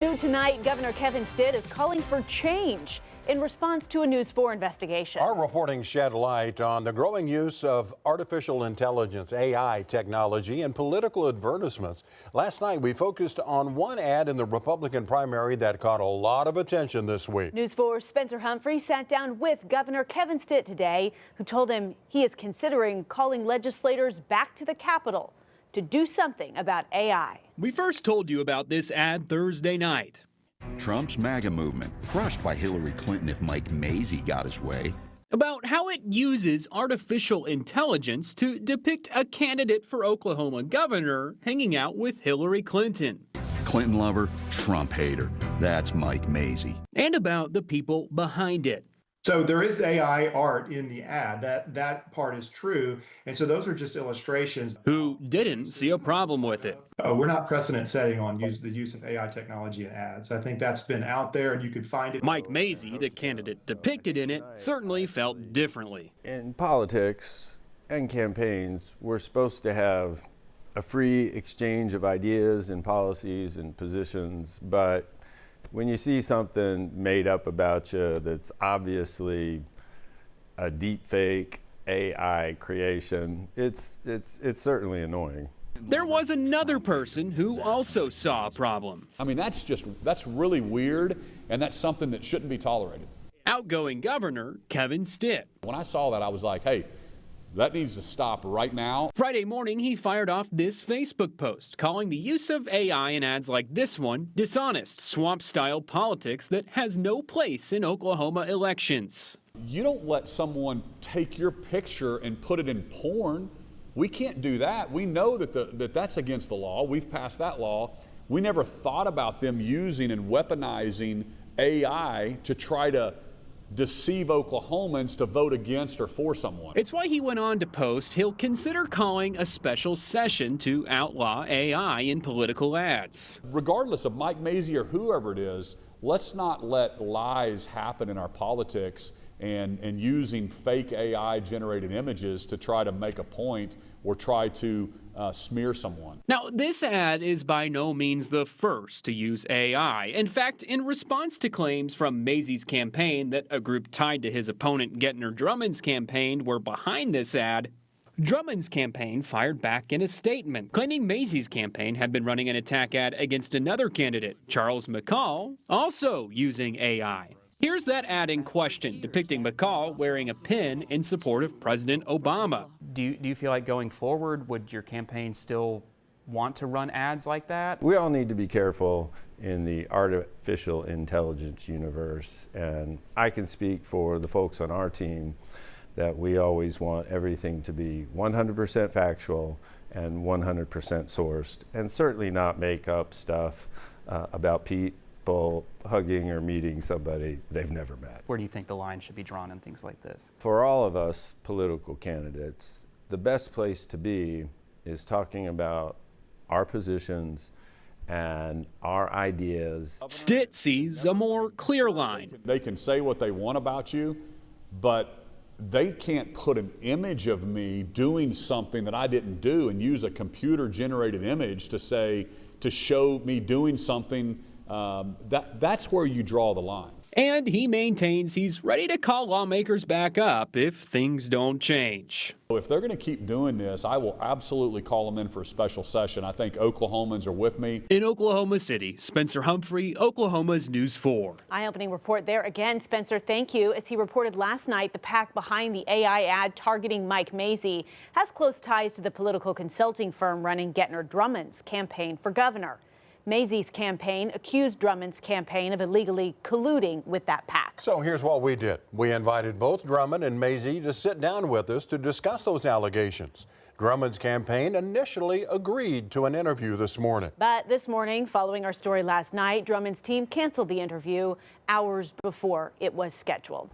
New tonight, Governor Kevin Stitt is calling for change in response to a News 4 investigation. Our reporting shed light on the growing use of artificial intelligence, AI technology, in political advertisements. Last night, we focused on one ad in the Republican primary that caught a lot of attention this week. News 4's Spencer Humphrey sat down with Governor Kevin Stitt today, who told him he is considering calling legislators back to the Capitol to do something about AI. We first told you about this ad Thursday night. Trump's MAGA movement, crushed by Hillary Clinton if Mike Mazzei got his way. About how it uses artificial intelligence to depict a candidate for Oklahoma governor hanging out with Hillary Clinton. Clinton lover, Trump hater. That's Mike Mazzei. And about the people behind it. So there is AI art in the ad. That part is true. And so those are just illustrations. Who didn't see a problem with it. We're not precedent setting on the use of AI technology in ads. I think that's been out there and you could find it. Mike Mazzei, the candidate depicted in it, certainly felt differently. In politics and campaigns, we're supposed to have a free exchange of ideas and policies and positions, but when you see something made up about you that's obviously a deep fake AI creation, it's certainly annoying. There was another person who also saw a problem. I mean, that's really weird, and that's something that shouldn't be tolerated. Outgoing Governor Kevin Stitt. When I saw that, I was like, hey, that needs to stop right now. Friday morning, he fired off this Facebook post, calling the use of AI in ads like this one dishonest, swamp-style politics that has no place in Oklahoma elections. You don't let someone take your picture and put it in porn. We can't do that. We know that that's against the law. We've passed that law. We never thought about them using and weaponizing AI to try to deceive Oklahomans to vote against or for someone. It's why he went on to post he'll consider calling a special session to outlaw AI in political ads. Regardless of Mike Mazzei or whoever it is, let's not let lies happen in our politics and using fake AI generated images to try to make a point or try to smear someone. Now, this ad is by no means the first to use AI. In fact, in response to claims from Mazzei's campaign that a group tied to his opponent Gettner Drummond's campaign were behind this ad, Drummond's campaign fired back in a statement, claiming Mazzei's campaign had been running an attack ad against another candidate, Charles McCall, also using AI. Here's that ad in question, depicting McCall wearing a pin in support of President Obama. Do you feel like going forward, would your campaign still want to run ads like that? We all need to be careful in the artificial intelligence universe, and I can speak for the folks on our team that we always want everything to be 100% factual and 100% sourced, and certainly not make up stuff about people hugging or meeting somebody they've never met. Where do you think the line should be drawn in things like this? For all of us political candidates, the best place to be is talking about our positions and our ideas. Stitt sees a more clear line. They can say what they want about you, but they can't put an image of me doing something that I didn't do and use a computer-generated image to show me doing something. That's where you draw the line. And he maintains he's ready to call lawmakers back up if things don't change. If they're going to keep doing this, I will absolutely call them in for a special session. I think Oklahomans are with me. In Oklahoma City, Spencer Humphrey, Oklahoma's News 4. Eye-opening report there again, Spencer. Thank you. As he reported last night, the PAC behind the AI ad targeting Mike Mazzei has close ties to the political consulting firm running Gettner Drummond's campaign for governor. Mazzei's campaign accused Drummond's campaign of illegally colluding with that PAC. So here's what we did. We invited both Drummond and Mazzei to sit down with us to discuss those allegations. Drummond's campaign initially agreed to an interview this morning. But this morning, following our story last night, Drummond's team canceled the interview hours before it was scheduled.